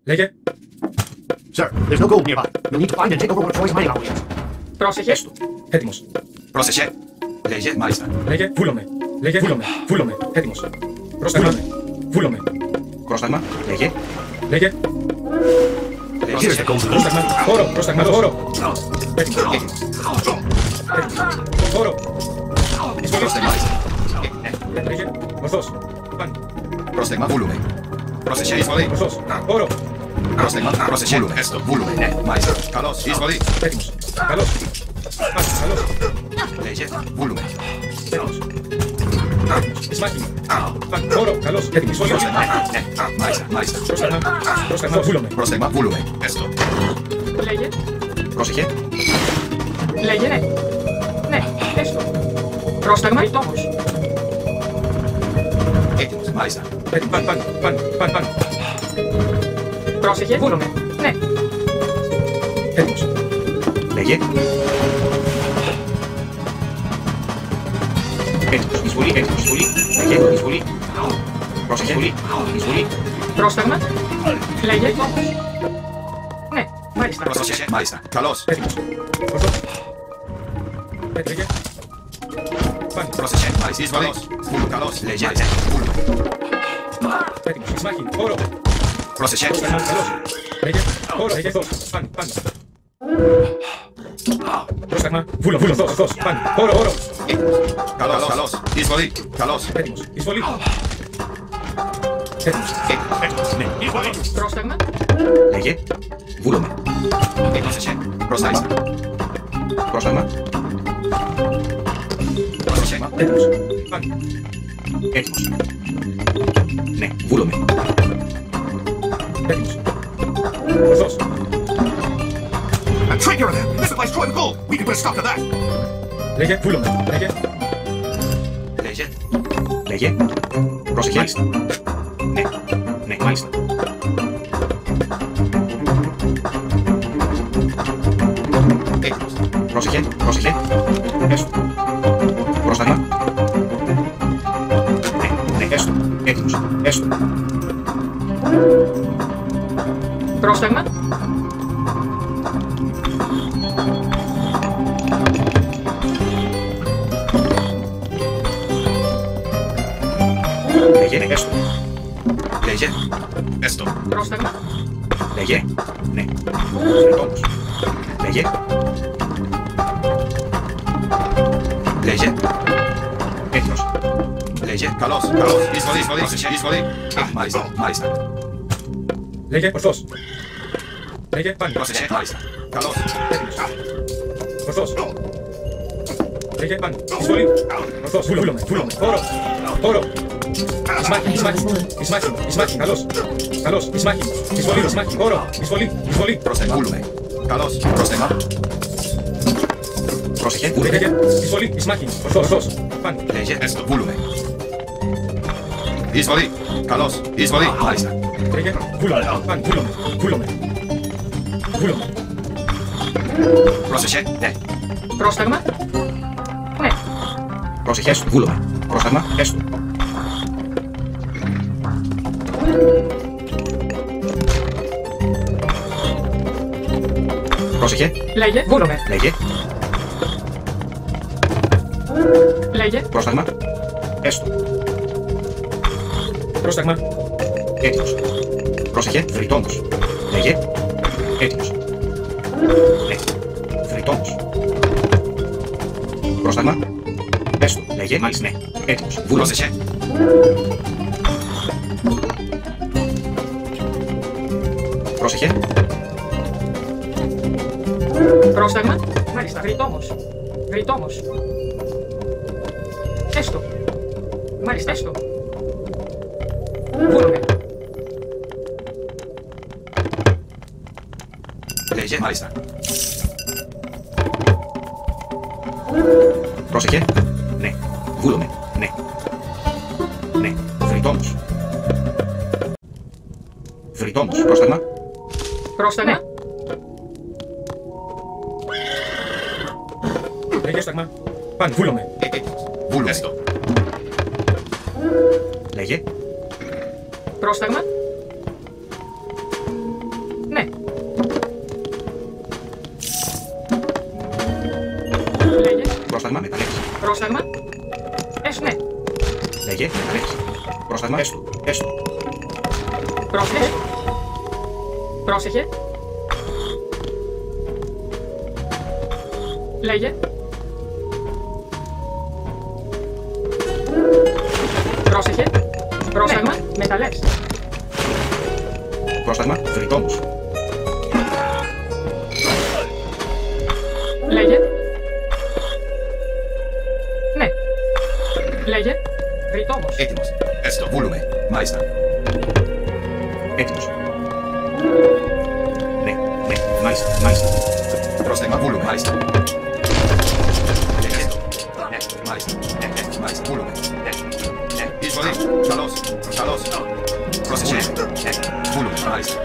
Λέγε. Sir, there's no gold nearby. You'll need to find and take over what Troy's mining operation. Πρόσεχε. Έστω. Έτοιμος. Πρόσεχε. Λέγε, μάλιστα. Λέγε. Βούλομαι. Λέγε. Βούλομαι. Βούλομαι. Έτοιμος. Πρόσταγμα. Βούλομαι. Πρόσταγμα. Λέγε. Λέγε. Here's the gold. Πρόσταγμα. Χώρο. Πρόσταγμα. Χώρο. Έτοιμος. Χώρο. Εισβολή. Πρόσταγμα. Λέγε. Ορθός. Πάνω. Πρόσταγμα. Βούλουμε. Πρόσεχε, εισβολή. Ορθός. Χώρο. Πρόσταγμα. Πρόσεχε. Βούλουμε. Έστω. Βούλουμε. Ναι, μάλιστα. Καλώς. Εισβολή. Έτοιμος. Καλώς. Πάνω. Καλώς. Λέγε. Βούλουμε. Έτοιμος. Εισμάχη. Πάνω. Χώρο. Καλώς. Έτοιμος. Εισβολή. Πρόσταγμα. Ναι, μάλιστα. Μάλιστα. Πρόσταγμα. Πρόσταγμα. Βούλομαι. Πρόσταγμα. Βούλουμε. Έστω. Λέγε. Πρόσεχε. Λέγε ναι. Ναι, έστω. Πρόσταγμα ρητόμος. Έτοιμος. Μάλιστα. Έτοιμος. Πάνω. Πρόσεχε. Βούλομαι. Ναι. Έτοιμος. Λέγε. Έτοιμος. Εισβολή. Έτοιμος. Εισβολή. Λέγε. Εισβολή. Πρόσεχε. Εισβολή. Εισβολή. Πρόσταγμα. Λέγε ρητόμος. Ναι, μάλιστα. Πρόσεχε. Μάλιστα. Καλώς. Έτοιμος. Ορθός. Λέγε. Πάνω. Πρόσεχε. Μάλιστα. Εισβολή. Βούλου. Καλώς. Λέγε. Βούλουμε. Έτοιμος. Εισμάχη. Χώρο. Πρόσεχε. Πρόσταγμα. Καλώς. Λέγε. Χώρο. Λέγε. Ορθός. Πάνω. Πρόσταγμα. Βούλο. Ορθός. Πάνω. Χώρο. Καλώς. Καλώς. Εισβολή. Καλώς. Έτοιμος. Εισβολή. Έτοιμος. Ναι. Πρόσταγμα. Λέγε. Βούλουμε. Πρόσεχε. Πρόσταγμα. Πρόσταγμα. Πρόσεχε. Έτοιμος. Πάνω. Έτοιμος. Ναι. Βούλουμε. Έτοιμος. Ορθός. A traitor of them! This supplies Troy with gold! We can put a stop to that! Λέγε. Βούλομαι. Λέγε. Λέγε. Λέγε. Πρόσεχε. Μάλιστα. Ναι. Ναι. Μάλιστα. Έτοιμος. Πρόσεχε. Πρόσεχε. Έστω. Πρόσταγμα. Ναι. Ναι. Έστω. Έτοιμος. Έστω. Πρόσταγμα. Λέγε. Έστω. Λέγε. Έστω. Πρόσταγμα. Λέγε. Ναι. Όμως. Λέγε. Λέγε. Έτοιμος. Λέγε. Καλώς. Καλώς. Εισβολή. Πρόσεχε. Εισβολή. Μάλιστα. Μάλιστα. Λέγε. Ορθός. Λέγε. Πάνω. Πρόσεχε. Μάλιστα. Καλώς. Έτοιμος. Ορθός. Λέγε. Πάνω. Εισβολή. Ορθός. Βούλομαι. Χώρο. Εισμάχη. Καλώς. Εισμάχη. Εισβολή. Χώρο. Εισβολή. Πρόσταγμα. Βούλουμε. Καλώς. Πρόσταγμα. Πρόσεχε. Βούλουμε. Λέγε. Εισβολή. Εισμάχη. Ορθός. Πάνω. Λέγε. Έστω. Βούλουμε. Εισβολή. Καλώς. Εισβολή. Μάλιστα. Λέγε. Βούλομαι. Πάνω. Βούλομαι. Πρόσεχε. Ναι. Πρόσταγμα. Ναι. Πρόσεχε. Έστω. Βούλουμε. Πρόσταγμα. Έστω. Πρόσεχε. Λέγε. Βούλομαι. Λέγε. Λέγε. Πρόσταγμα. Έστω. Πρόσταγμα. Έτοιμος. Πρόσεχε. Φρυτόμος. Λέγε. Έτοιμος. Ναι. Φρυτόμος. Πρόσταγμα. Έστω. Λέγε. Μάλιστα. Ναι. Έτοιμος. Βούλος. Πρόσεχε. Πρόσεχε. Πρόσταγμα. Μάλιστα. Ρητόμος. Έστω. Μάλιστα. Έστω. Βούλομαι. Λέγε. Μάλιστα. Πρόσεχε. Ναι. Βούλομαι. Ναι. Ναι. Φρυτόμος. Πρόσταγμα. Πρόσταγμα. Λέγε. Πρόσταγμα. Πάνω. Βούλομαι. Βούλουμε. Έστω. Λέγε. Πρόσταγμα. Πρόσταγμα μεταλλεύς. Πρόσταγμα. Ναι. Λέγε μεταλλεύς. Πρόσταγμα έστω. Έστω. Πρόσεχε. Πρόσεχε. Λέγε. Πρόσεχε. Πρόσταγμα μεταλλεύς. Πρόσταγμα βρυτόμος. Λέγε. Ναι. Λέγε. Βρυτόμος. Έτοιμος. Έστω. Βούλουμε. Μάλιστα. Έτοιμος. Ναι, ναι, μάλιστα, μάλιστα. Πρόσταγμα. Βούλουμε. Μάλιστα. Έστω. Ναι, μάλιστα. Ναι, ναι, μάλιστα. Βούλουμε. Ναι, ναι. Εισβολή. Καλώς. Καλώς. Πρόσεχε. Ναι. Βούλουμε. Μάλιστα.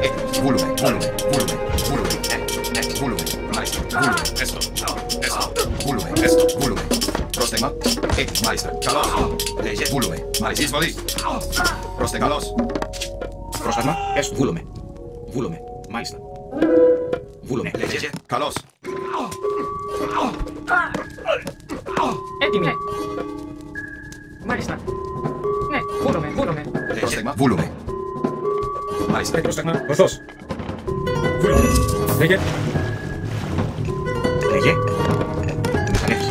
Έτοιμος. Βούλουμε. Βούλουμε. Βούλουμε. Βούλουμε. Ναι, ναι. Βούλουμε. Μάλιστα. Βούλουμε. Έστω. Έστω. Βούλουμε. Έστω. Βούλουμε. Πρόσταγμα. Έτοιμος. Μάλιστα. Καλώς. Λέγε Βούλουμε. Μάλιστα. Εισβολή. Πρόσταγμα. Καλώς. πρόσταγμα έστω. Βούλομαι. Βούλομαι. Μάλιστα. Βούλομαι. Λέγε. Καλώς. Έτοιμη. Ναι. Μάλιστα. Ναι. Βούλουμε. Πρόσταγμα. Βούλουμε. Μάλιστα. Πρόσταγμα ορθώς. Βούλουμε. Λέγε. Λέγε. Μεταλλεύς.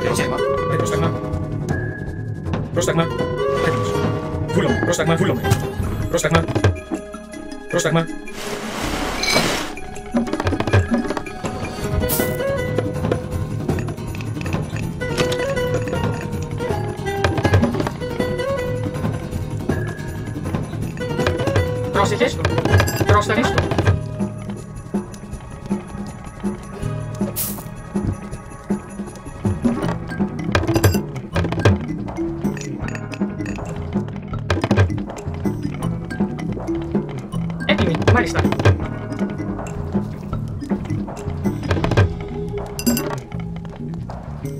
Πρόσταγμα. Πρόσταγμα. Πρόσταγμα. Έτοιμος. Βούλομαι. Πρόσταγμα. Βούλομαι. Πρόσταγμα. Πρόσταγμα. Πρόσεχε. Πρόσταγμα. Έτοιμη. Μάλιστα.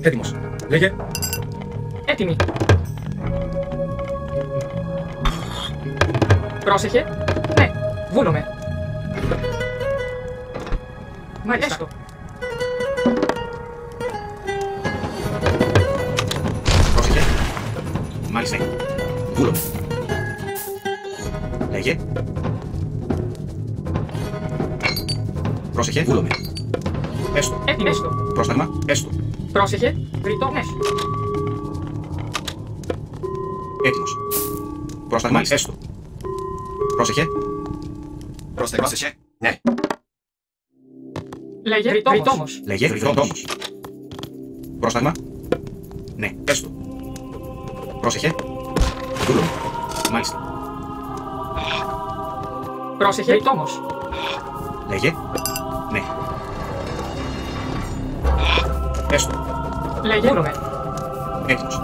Έτοιμος. Λέγε. Έτοιμη. Πρόσεχε. Ναι. Βούλουμε. Μάλιστα. Πρόσεχε. Μάλιστα. Βούλομαι. Λέγε. Πρόσεχε. Βούλομαι. Έστω. Έτοιμη. Πρόσταγμα έστω. Πρόσεχε. Βρυτόμος. Έτοιμος. Πρόσταγμα έστω. Πρόσεχε. Πρόσταγμα. Ναι. Λέγε. Βρυτόμος. Λέγε. Βρυτόμος. Πρόσταγμα. Ναι. Έστω. Πρόσεχε. Βούλομαι. Μάλιστα. Πρόσεχε. Βρυτόμος. Λέγε. Ναι. Έστω. Λέγε. Βούλουμε. Έτοιμος.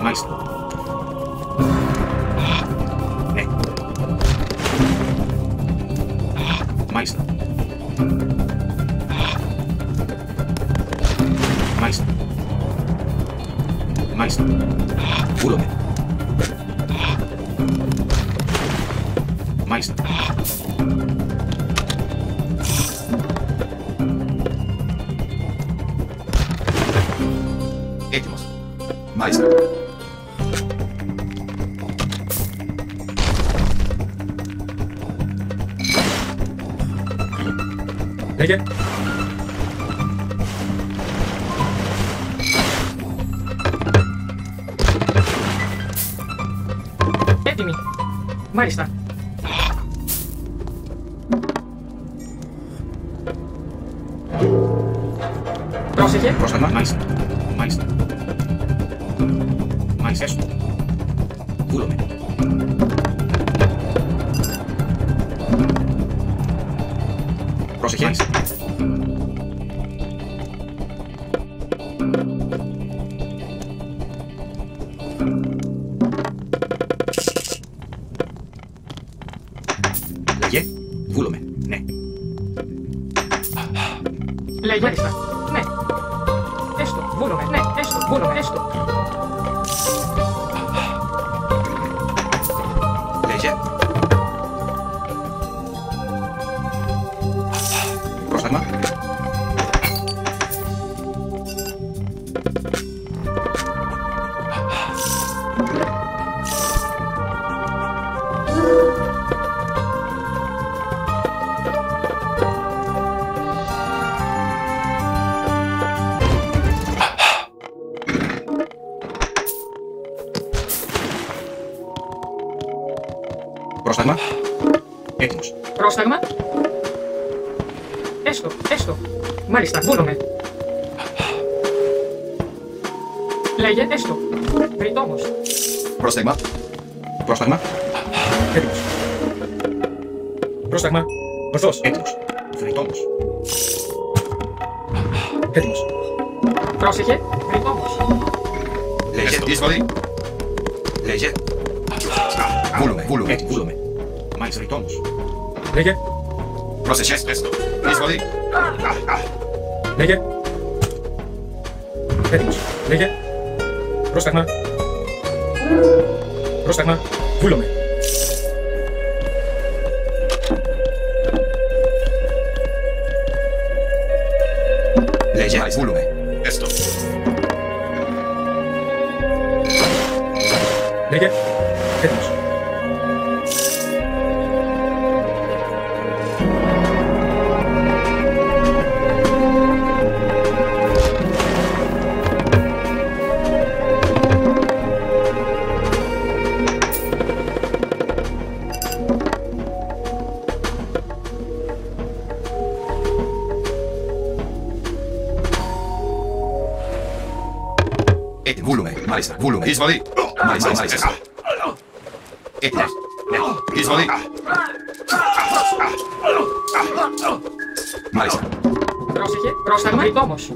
Μάλιστα. Ναι. Μάλιστα. Μάλιστα. Μάλιστα. Βούλομαι. Μάλιστα. Έτοιμος. Μάλιστα. Λέγε. Έτοιμη. Μάλιστα. Πρόσεχε. Πρόσταγμα. Μάλιστα. Μάλιστα. Μάλιστα. Έστω. Βούλομαι. Πρόσεχε. Μάλιστα. Λέγε. Βούλομαι. Ναι. Λέγε. Μάλιστα. Ναι. Έστω. Βούλουμε. Ναι. Έστω. Βούλουμε. Έστω. Λέγε. Πρόσταγμα. Πρόσταγμα. Έτοιμος. Πρόσταγμα. Έστω, έστω. Μάλιστα, βούλομαι. Λέγε, έστω. Βρυτόμος. Πρόσταγμα. Πρόσταγμα. Έτοιμος. Πρόσταγμα. Ορθός. Έτοιμος. Βρυτόμος. Έτοιμος. Πρόσεχε, βρυτόμος. Λέγε. Εισβολή. Λέγε. Βούλουμε. Βούλουμε. Έτοιμος. Βούλουμε. Μάλιστα. Βρυτόμος. Λέγε. Πρόσεχε. Έστω. Εισβολή. Λέγε. Έτοιμος. Λέγε. Πρόσταγμα. Πρόσταγμα. Βούλομαι. Λέγε. Βούλουμε. Έστω. Λέγε. Έτοιμος. Βούλουμε. Μάλιστα. Βούλουμε. Εισβολή. Μάλιστα. Μάλιστα. Έτοιμος. Ναι. Εισβολή. Μάλιστα. Πρόσεχε, πρόσταγμα. Βρυτόμος.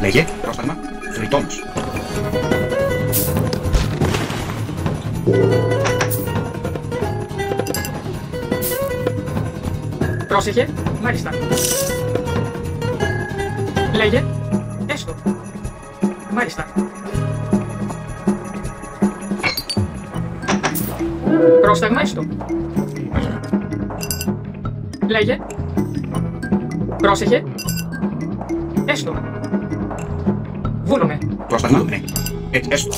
Λέγε. Πρόσταγμα. Βρυτόμος. Πρόσεχε, μάλιστα. Λέγε, έστω. Μάλιστα. Πρόσταγμα, έστω. Λέγε. Πρόσεχε. Έστω. Βούλομαι. Πρόσταγμα. Ναι. Έστω.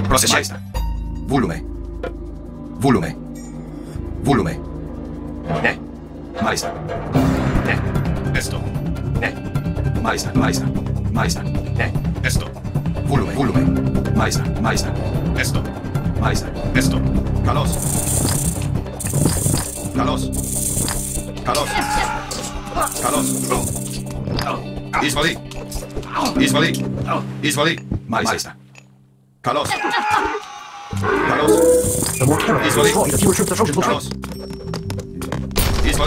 Πρόσεχε. Μάλιστα. Βούλουμε. Βούλουμε. Βούλουμε. Ναι. Μάλιστα. Ναι. Έστω. Ναι. Μάλιστα. Μάλιστα. Μάλιστα. Ναι. Έστω. Βούλουμε. Βούλουμε. Μάλιστα. Μάλιστα. Έστω. Μάλιστα. Έστω. Καλώς. Καλώς. Καλώς. Καλώς. Εισβολή. Εισβολή. Εισβολή. Μάλιστα. Καλώς. Καλώς. The more terror is Easily. destroyed, the fewer troops the Trojans will Καλώς. fight.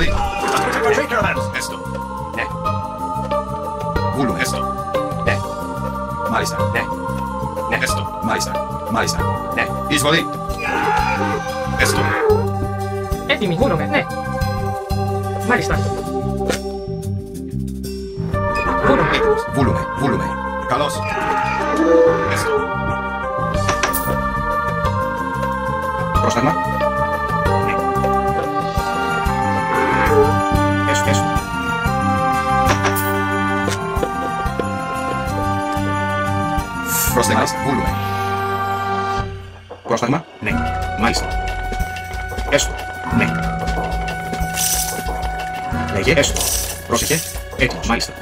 Esto. Ναι. Volume. Esto. Ναι. Μάλιστα. Ναι. Ναι. Esto. Μάλιστα. Μάλιστα. Ναι. Εισβολή. Esto. Έτοιμοι, βούλομαι, ναι. Μάλιστα. Βούλομαι. Έτοιμος. Βούλουμε. Βούλουμε. Καλώς. Esto. Πρόσταγμα. Ναι. Έστω. Πρόσταγμα. Βούλουμε. Πρόσταγμα. Ναι. Μάλιστα. Έστω. Ναι. Λέγε. Έστω. Πρόσεχε. Έτοιμος. Μάλιστα.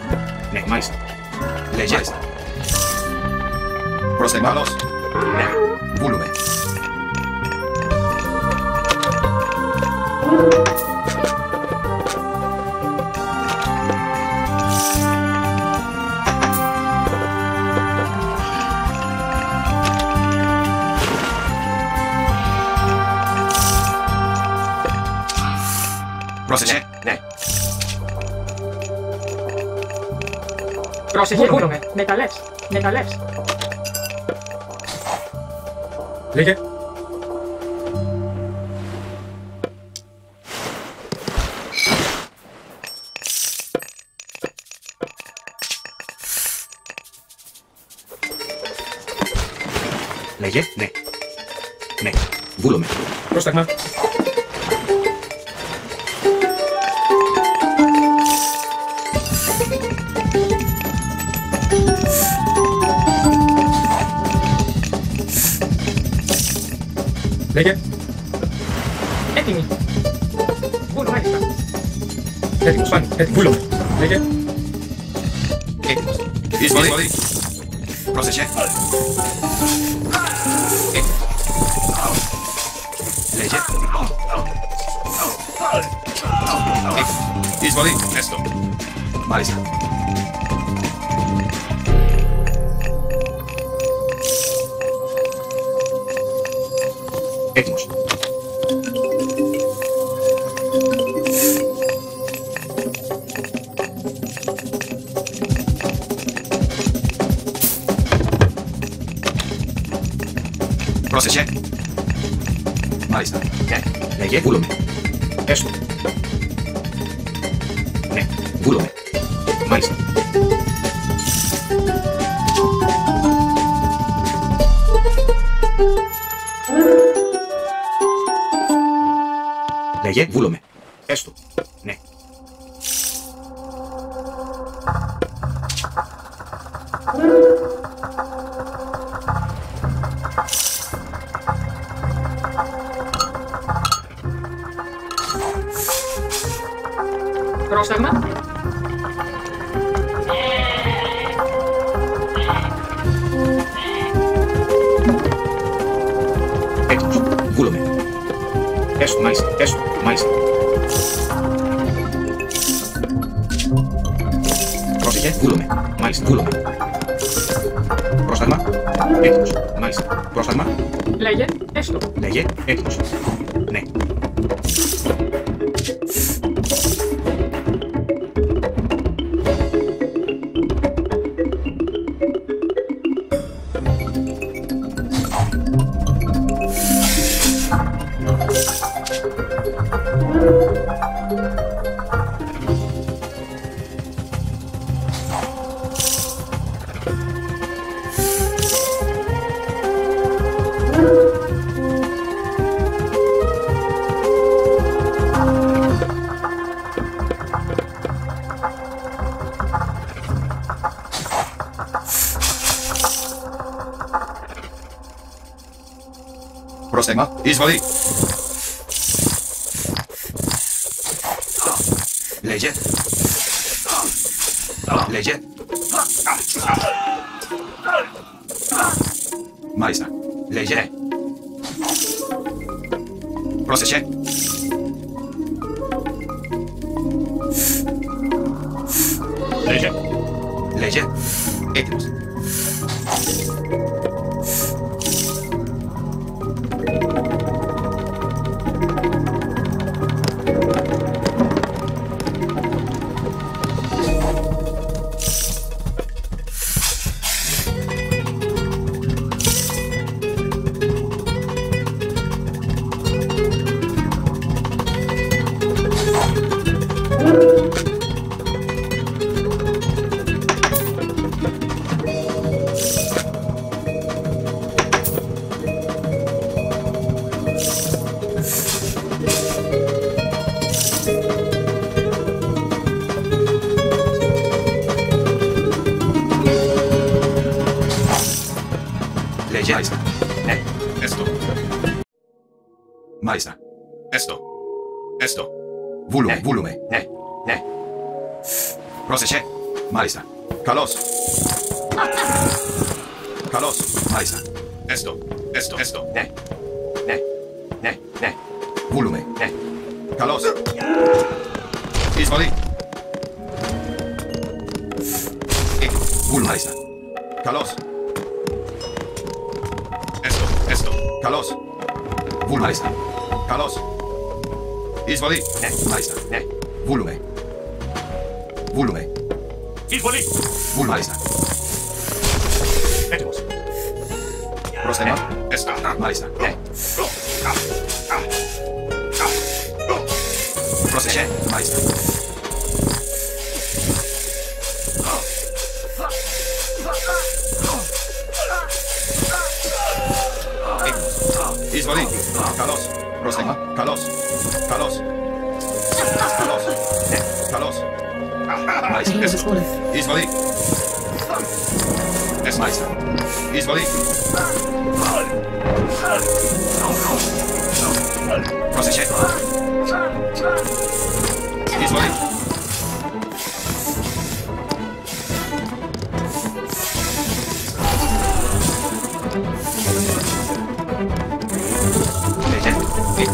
Ναι. Μάλιστα. Λέγε. Μάλιστα. Πρόσταγμα. Καλώς. Ναι. Βούλουμε. Πρόσεχε. Ναι. Πρόσεχε, βούλομαι. Με τα λες. Με τα λες. Λέγε. Λέγε. Ναι. Ναι. Βούλομαι. Πρόσταγμα. Λέγε. Έτοιμοι. Βούλω, μάλιστα. Έτοιμος. Πάνε. Βούλομαι. Λέγε. Έτοιμος. Εισβολή. Πρόσεχε. Έτοιμος. Λέγε. Έτοιμος. Εισβολή. Έστω. Μάλιστα. Έτοιμος. Πρόσεχε. Μάλιστα. Ναι. Λέγε. Βούλομαι. Έστω. Ναι. Βούλομαι. Μάλιστα. Λέγε. Βούλομαι. Έστω. Ναι. Πρόσταγμα. Έτοιμος. Βούλομαι. Έστω. Μάλιστα. Έστω. Μάλιστα. Πρόσεχε. Βούλομαι. Μάλιστα. Βούλομαι. Πρόσταγμα. Έτοιμος. Μάλιστα. Πρόσταγμα. Λέγε. Έστω. Λέγε. Έτοιμος. Ναι. Πρόσταγμα. Εισβολή. Λέγε. Λέγε. Μάλιστα. Λέγε. Πρόσεχε. Λέγε. Λέγε. Έτοιμος. Esto. Volume. Ναι. Πρόσεχε. Μάλιστα. Καλώς. Μάλιστα. Esto. Ναι. Volume. Ναι. Καλώς. Εισβολή. Volume. Μάλιστα. Καλώς. Esto. Καλώς. Volume. Μάλιστα. Καλώς. Εισβολή. Ναι. Μάλιστα. Ναι. Volume. Εισβολή. Volume. Μάλιστα. Έτοιμος. Πρόσταγμα. Μάλιστα. Ναι. Πρόσεχε. Μάλιστα. Εισβολή. Καλώς. Πρόσταγμα. Καλώς. Ναι. Καλώς. Μάλιστα. Εισβολή. Μάλιστα. Εισβολή. Πρόσεχε. Εισβολή.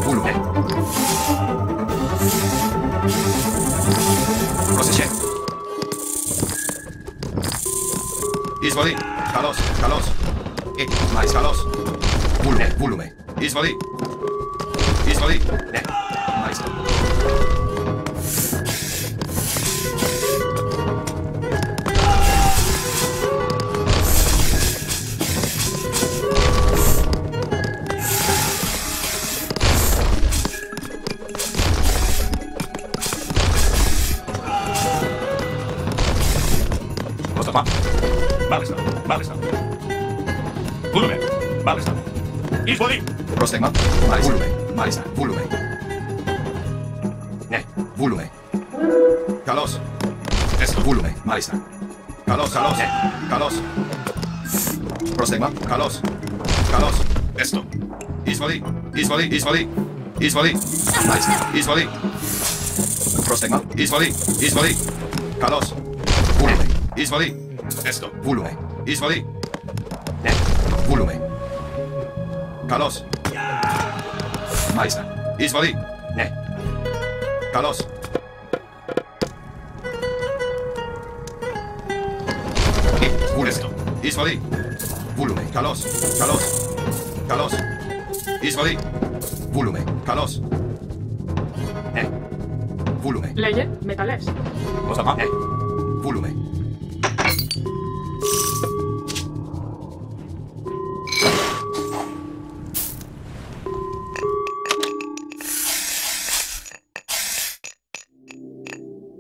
Volume. Πρόσεχε. Εισβολή. Καλώς. Μάλιστα. Καλώς. Volume. Εισβολή. Ναι. Μάλιστα. Πρόσταγμα. Μάλιστα. Βούλουμε. Μάλιστα. Εισβολή. Πρόσταγμα. Μάλιστα. Volume. Ναι. Volume. Καλώς. Volume. Μάλιστα. Καλώς. Ναι. Καλώς. Πρόσταγμα. Καλώς. Εισβολή. Μάλιστα. Εισβολή. Πρόσταγμα. Εισβολή. Καλώς. Volume. Εισβολή. Volume. Εισβολή. Ναι. Volume. Καλώς. Μάλιστα. Εισβολή. Ναι. Καλώς. Εισβολή. Volume. Καλώς. Εισβολή. Volume. Καλώς. Ναι. Volume. Λέγε, με τα λες. Πρόσταγμα. Ναι. Volume.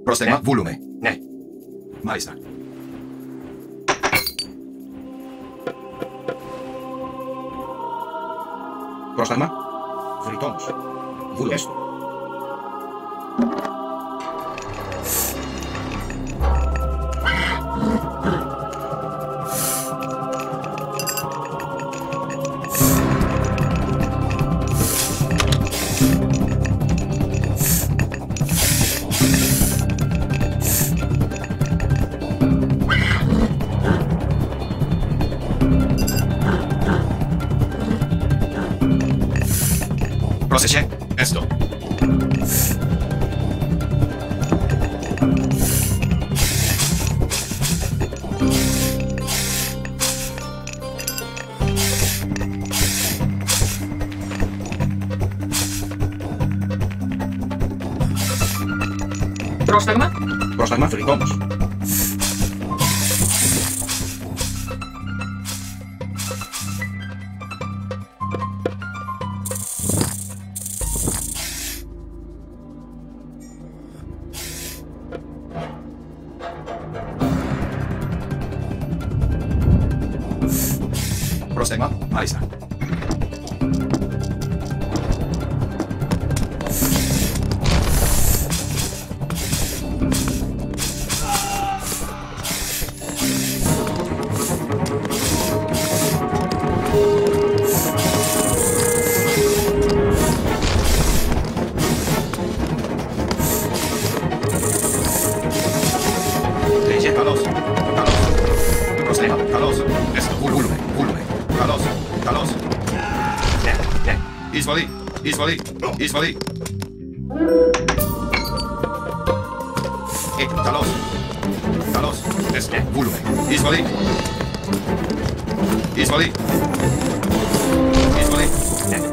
Πρόσταγμα. Volume. Ναι. Μάλιστα. Πρόσταγμα. Βρυτόμος. Volume. Πρόσεχε. Πρόσταγμα. Πρόσταγμα. Βρυτόμος. Πρόσταγμα. Μάλιστα. Izvoli. Izvoli. Talos. Talos. Esto. Volume. Izvoli. Izvoli. Izvoli.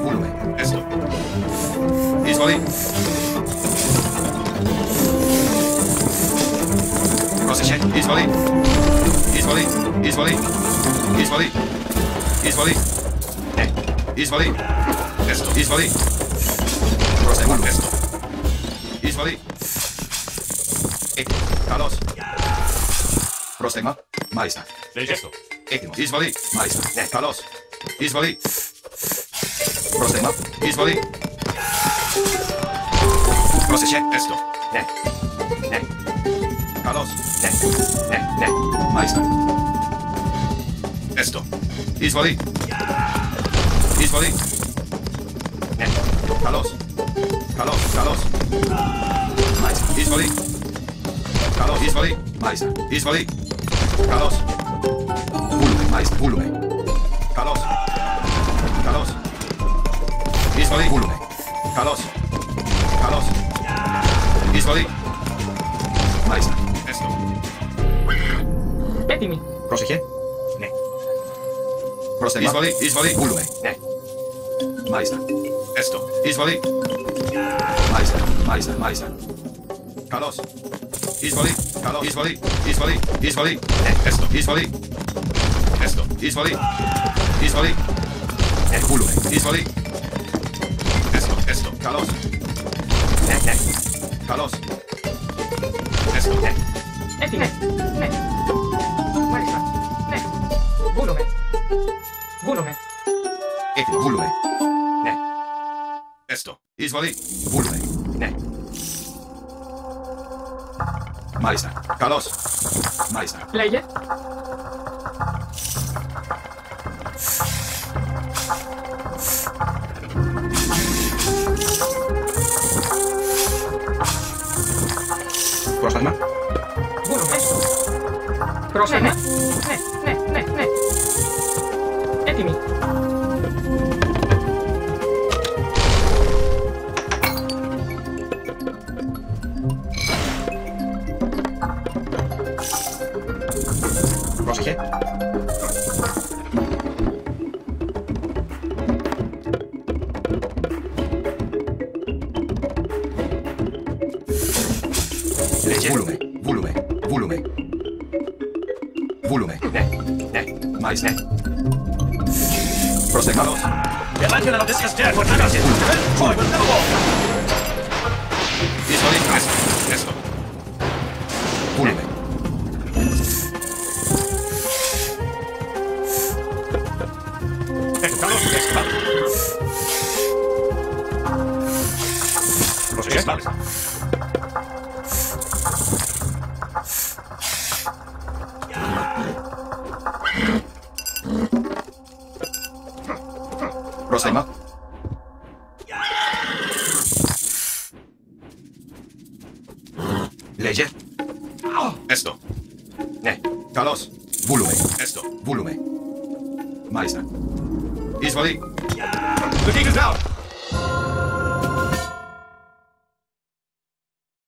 Volume. Esto. Izvoli. Proseće. Izvoli. Izvoli. Izvoli. Izvoli. Izvoli. Izvoli. Esto. Izvoli. Prosegulo. Esto. Izvoli. Talos. Prostegma. Majsta. Esto. Izvoli. Majsta. Talos. Izvoli. Prostegma. Izvoli. Proseće. Esto. Ne. Talos. Ne. Majsta. Esto. Izvoli. Izvoli. Ne. Talos. Talos. Majsta. Izvoli. Talos. Izvoli. Majsta. Izvoli. Talos. Volume. Majsta. Volume. Talos. Izvoli. Volume. Talos. Izvoli. Majsta. Esto. Έτοιμοι. Πρόσεχε. Ναι. Πρόσεχε. Izvoli. Volume. Ναι. Μάλιστα. Έστω. Izvoli. Μάλιστα. Καλώς. Izvoli. Καλώς. Izvoli. Ναι. Έστω. Izvoli. Ναι. Volume. Izvoli. Έστω. Καλώς. Ναι. Καλώς. Έστω. Ναι. Έτοιμοι. Ναι. Μάλιστα. Ναι. Βούλομαι. Volume. Ναι. Έστω. Izvoli. Volume. Ναι. Μάλιστα. Καλώς. Μάλιστα. Λέγε. Πρόσταγμα. Βούλομαι. Πρόσεχε. Ναι. Έτοιμοι. Πρόσεχε. Volume. Ναι. Μάλιστα. Πρόσταγμα. Der Mann kann das erst der von Agas. Izvoli. Έστω. Volume. Πρόσταγμα. Λέγε. Έστω. Ναι. Καλώς. Volume. Έστω. Volume. Μάλιστα. Izvoli. Bewegung down.